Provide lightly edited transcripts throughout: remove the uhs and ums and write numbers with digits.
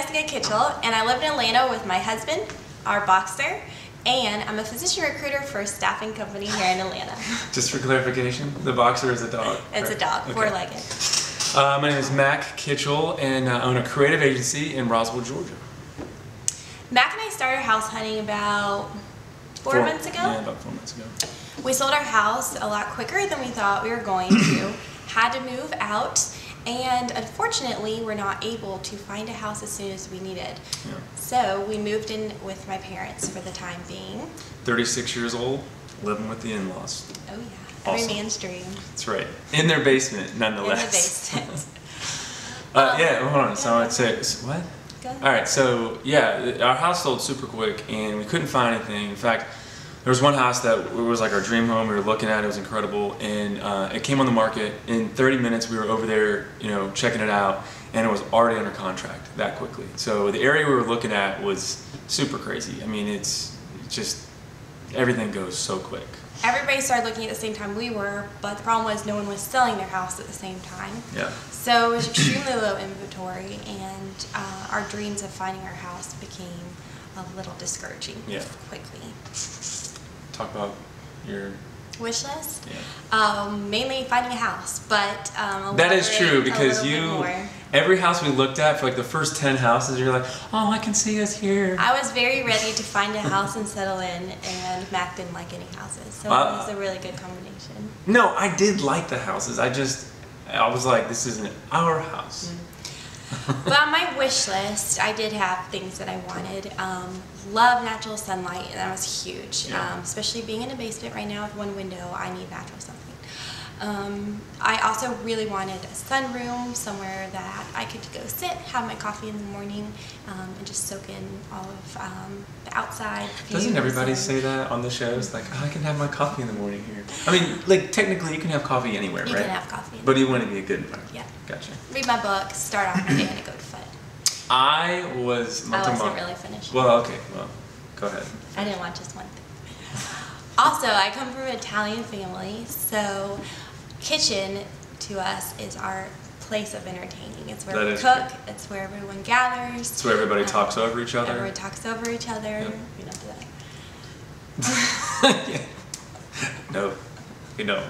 Jessica Kitchel, and I live in Atlanta with my husband, our boxer, and I'm a physician recruiter for a staffing company here in Atlanta. Just for clarification, the boxer is a dog. It's a dog, okay. four-legged. My name is Mac Kitchel, and I own a creative agency in Roswell, Georgia. Mac and I started house hunting about four months ago. Yeah, about 4 months ago. We sold our house a lot quicker than we thought we were going to. Had to move out, and unfortunately we're not able to find a house as soon as we needed. Yeah. So we moved in with my parents for the time being. 36 years old, living with the in-laws. Oh yeah, Awesome. every man's dream. That's right. In their basement, nonetheless. In the basement. Yeah, hold on. So I'd say, what? Go ahead. All right, so yeah, our house sold super quick and we couldn't find anything. In fact, there was one house that was like our dream home. We were looking at it, was incredible, and it came on the market. In 30 minutes, we were over there, checking it out, and it was already under contract that quickly. So the area we were looking at was super crazy. I mean, it's just, everything goes so quick. Everybody started looking at the same time we were, but the problem was no one was selling their house at the same time. Yeah. So it was extremely low inventory, and our dreams of finding our house became a little discouraging quickly. Talk about your wish list? Yeah. Mainly finding a house, but that is true, because every house we looked at, for like the first 10 houses, you're like, oh, I can see us here. I was very ready to find a house and settle in, and Mac didn't like any houses, so it was a really good combination. No, I did like the houses. I was like, this isn't our house. But on my wish list, I did have things that I wanted. Love natural sunlight, and that was huge. Yeah. Especially being in a basement right now with one window, I need natural sunlight. I also really wanted a sunroom, somewhere that I could go sit, have my coffee in the morning, and just soak in all of the outside views. Doesn't everybody say that on the shows? Like, oh, I can have my coffee in the morning here. I mean, like, technically you can have coffee anywhere, right? You can have coffee. But you want to be a good environment. Yeah. Gotcha. Read my book, start off my day, and go to foot. I wasn't really finished. Well, okay. Well, go ahead. I didn't want just one thing. Also, I come from an Italian family, so kitchen to us is our place of entertaining. It's where we cook. True. It's where everyone gathers. It's where everybody talks over each other. Everyone talks over each other. Yep. We don't do that. Yeah. No, we don't.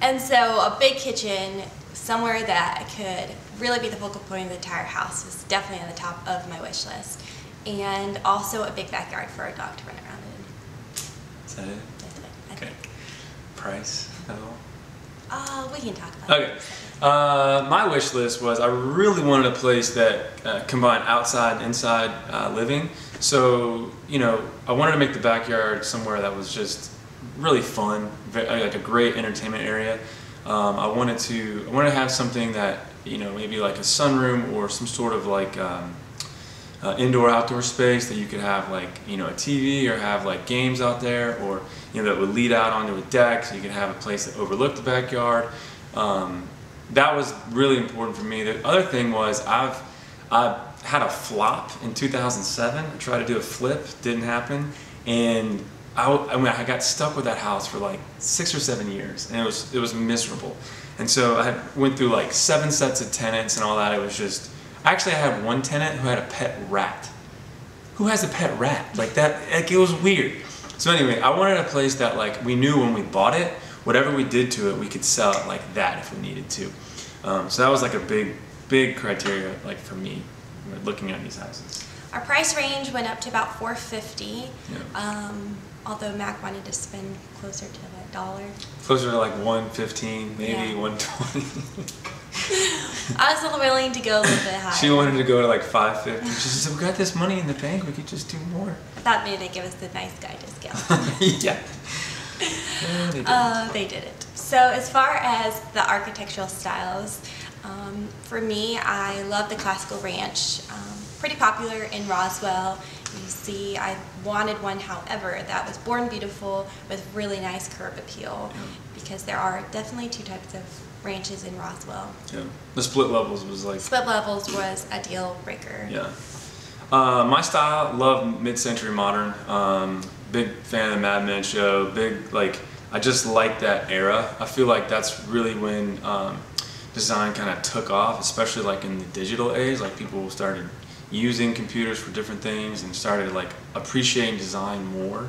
And so a big kitchen, somewhere that could really be the focal point of the entire house, was definitely on the top of my wish list. And also a big backyard for a dog to run around in. Is that it? That's it, okay. Price at all? We can talk about it. Okay. My wish list was, I really wanted a place that combined outside and inside living. So, I wanted to make the backyard somewhere that was just really fun, like a great entertainment area. I wanted to have something that, maybe like a sunroom or some sort of like indoor-outdoor space that you could have like, a TV, or have like games out there, or, that would lead out onto a deck, so you could have a place that overlooked the backyard. That was really important for me. The other thing was, I had a flop in 2007. I tried to do a flip, didn't happen, and I got stuck with that house for like 6 or 7 years, and it was miserable. And so I went through like 7 sets of tenants and all that. It was just, actually I had one tenant who had a pet rat. Who has a pet rat? Like that, like it was weird. So anyway, I wanted a place that like we knew when we bought it, whatever we did to it, we could sell it like that if we needed to. So that was like a big criteria like for me looking at these houses. Our price range went up to about $450. Yeah. Although Mac wanted to spend closer to $1. Closer to like $115, maybe $120. I was still willing to go a little bit higher. She wanted to go to like $550. She said, "We got this money in the bank. We could just do more." I thought maybe they'd give us the nice guy discount. Yeah. They didn't. So as far as the architectural styles, for me, I love the classical ranch. Pretty popular in Roswell. You see, I wanted one, however, that was born beautiful with really nice curb appeal, because there are definitely two types of ranches in Roswell. Yeah, the split levels was like... Split levels was a deal breaker. Yeah. My style, love mid-century modern. Big fan of the Mad Men show. I just like that era. I feel like that's really when design kind of took off, especially like in the digital age. Like people started using computers for different things and started like appreciating design more.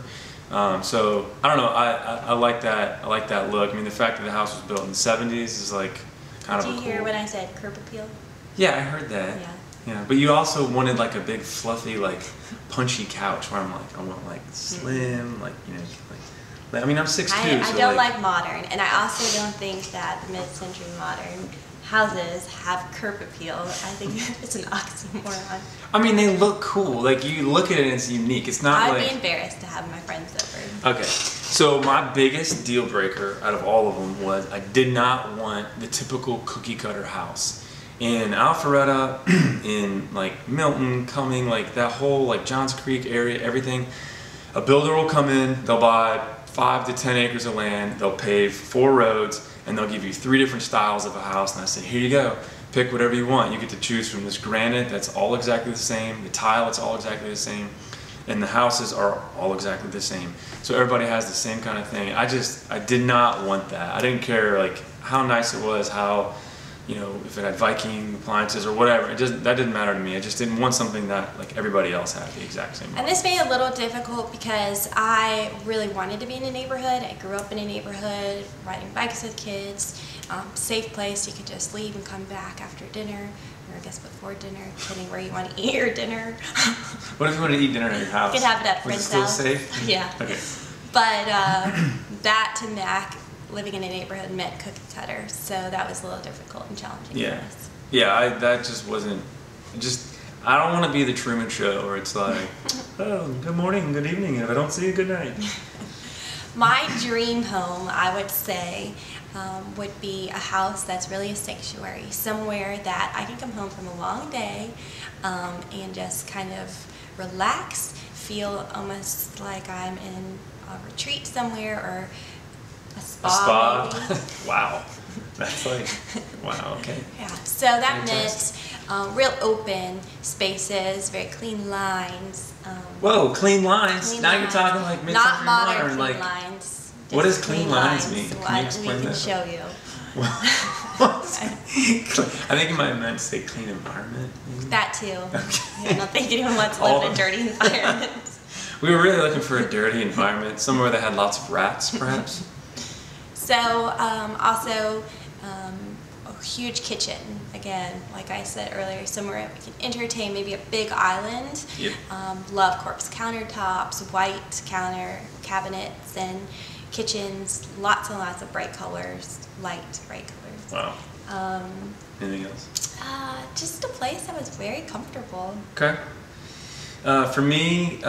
So I don't know. I like that. I like that look. I mean, the fact that the house was built in the '70s is like kind of a cool. Did you hear when I said curb appeal? Yeah, I heard that. Yeah. Yeah, but you also wanted like a big fluffy like punchy couch where I'm like I want like slim like you know like I mean I'm 6'2". I don't like modern, and I also don't think that the mid-century modern houses have curb appeal. I think it's an oxymoron. I mean they look cool. Like you look at it and it's unique. It's not I'd like be embarrassed to have my friends over. Okay, so my biggest deal breaker out of all of them was I did not want the typical cookie cutter house. In Alpharetta, in like Milton, Cumming, like that whole like Johns Creek area, everything, a builder will come in, they'll buy 5 to 10 acres of land, they'll pave 4 roads, and they'll give you 3 different styles of a house, and I say, here you go, pick whatever you want. You get to choose from this granite that's all exactly the same, the tile it's all exactly the same, and the houses are all exactly the same. So everybody has the same kind of thing. I did not want that. I didn't care like how nice it was, how, you know, if it had Viking appliances or whatever, that didn't matter to me. I just didn't want something that like everybody else had the exact same. And this made it a little difficult because I really wanted to be in a neighborhood. I grew up in a neighborhood, riding bikes with kids, safe place. You could just leave and come back after dinner, or I guess before dinner, depending where you want to eat your dinner. What if you want to eat dinner at your house? You could have it at a friend's house. Was it still safe? Yeah. Okay. But that to Mac, living in a neighborhood meant cookie cutter, so that was a little difficult and challenging for us. Yeah, that just wasn't, I don't want to be the Truman Show where it's like, oh, good morning, good evening, and if I don't see you, good night. My dream home, I would say, would be a house that's really a sanctuary, somewhere that I can come home from a long day and just kind of relax, feel almost like I'm in a retreat somewhere, or a spa. Wow. That's like, wow, okay. Yeah, so that meant real open spaces, very clean lines. Whoa, clean lines? Clean now lines. you're talking like mid-century Not modern modern, clean like, lines. What does clean lines mean? Can you explain we can that? show you. I think you might have meant to say clean environment. Maybe? That too. Okay. I don't think anyone wants to live in a dirty environment. We were really looking for a dirty environment, somewhere that had lots of rats, perhaps. So, also a huge kitchen. Again, like I said earlier, somewhere we can entertain, maybe a big island. Yep. Love quartz countertops, white counter cabinets, and kitchens. Lots and lots of bright colors, light bright colors. Wow. Anything else? Just a place that was very comfortable. Okay. For me,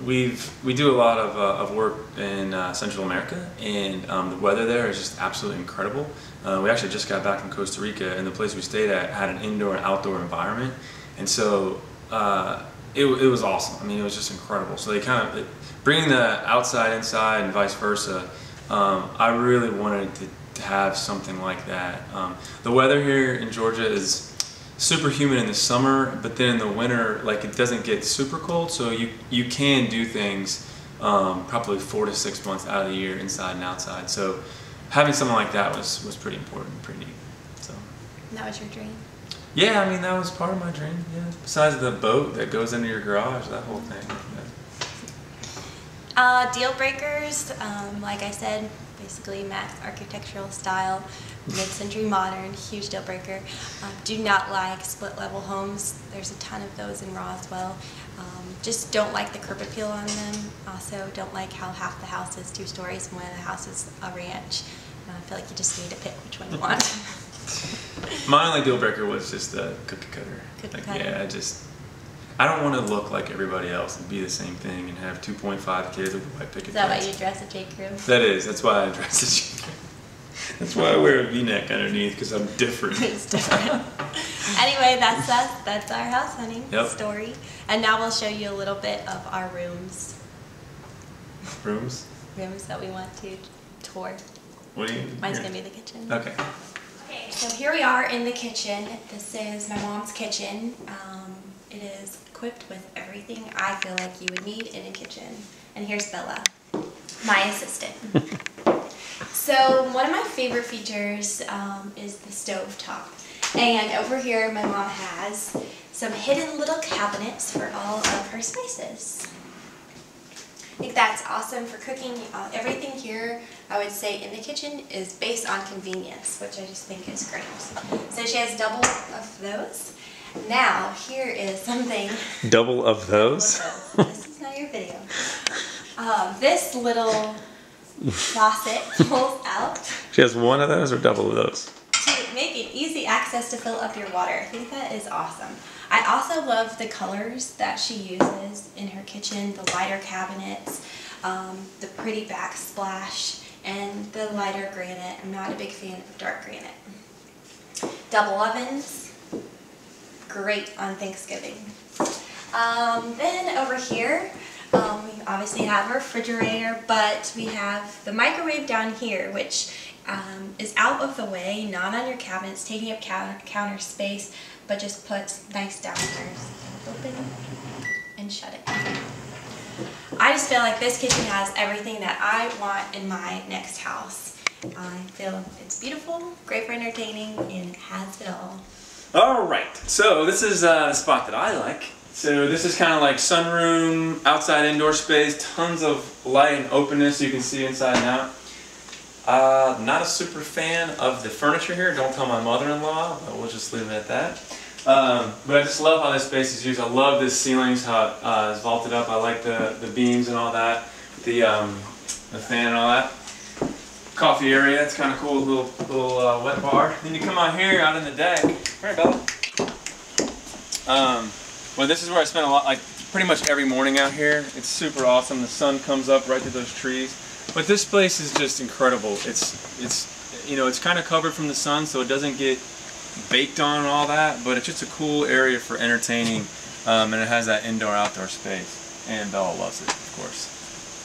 we do a lot of work in Central America, and the weather there is just absolutely incredible. We actually just got back from Costa Rica, and the place we stayed at had an indoor and outdoor environment, and so it was awesome. I mean, it was just incredible. So they kind of bringing the outside inside and vice versa. I really wanted to have something like that. The weather here in Georgia is super humid in the summer, but then in the winter, like, it doesn't get super cold, so you can do things probably 4 to 6 months out of the year, inside and outside. So having something like that was pretty important, pretty neat. So. And that was your dream? Yeah, I mean, that was part of my dream, yeah. Besides the boat that goes into your garage, that whole thing. Yeah. Deal breakers, like I said, basically Mac's architectural style, mid-century modern, huge deal breaker. Do not like split level homes. There's a ton of those in Roswell. Just don't like the curb appeal on them. Also don't like how half the house is 2 stories and one of the house is a ranch. I feel like you just need to pick which one you want. My only deal breaker was just the cookie cutter. Cookie cutter. Yeah, I don't want to look like everybody else and be the same thing and have 2.5 kids with white picket fence. Is that why you dress a J. Crew? That is. That's why I dress a J. Crew. That's why I wear a V-neck underneath, because I'm different. It's different. Anyway, that's us. That's our house hunting story. And now we'll show you a little bit of our rooms. Rooms? Rooms that we want to tour. What do you? Mine's going to be the kitchen. Okay. Okay, so here we are in the kitchen. This is my mom's kitchen. It is equipped with everything I feel like you would need in a kitchen. And here's Bella, my assistant. So one of my favorite features is the stove top. And over here my mom has some hidden little cabinets for all of her spices. I think that's awesome for cooking. Everything here, I would say, in the kitchen is based on convenience, which I just think is great. So she has double of those. Now, here is something. Double of those? This is not your video. This little faucet pulls out. She has one of those or double of those? To make it easy access to fill up your water. I think that is awesome. I also love the colors that she uses in her kitchen, the lighter cabinets, the pretty backsplash, and the lighter granite. I'm not a big fan of dark granite. Double ovens, great on Thanksgiving. Then over here, we obviously have a refrigerator, but we have the microwave down here, which is out of the way, not on your cabinets, taking up counter space, but just puts nice downstairs. Open and shut it. I just feel like this kitchen has everything that I want in my next house. I feel it's beautiful, great for entertaining, and it has it all. Alright, so this is the spot that I like. So this is kind of like sunroom, outside indoor space, tons of light and openness so you can see inside and out. Not a super fan of the furniture here. Don't tell my mother-in-law, but we'll just leave it at that. But I just love how this space is used. I love this ceilings, how it's vaulted up. I like the beams and all that, the fan and all that. Coffee area, it's kind of cool, little wet bar. Then you come out here, out in the deck. All right, Bella. Well, this is where I spend a lot, like pretty much every morning out here. It's super awesome. The sun comes up right through those trees. But this place is just incredible. It's you know, it's kind of covered from the sun, so it doesn't get baked on and all that. But it's just a cool area for entertaining, and it has that indoor-outdoor space. And Bella loves it, of course.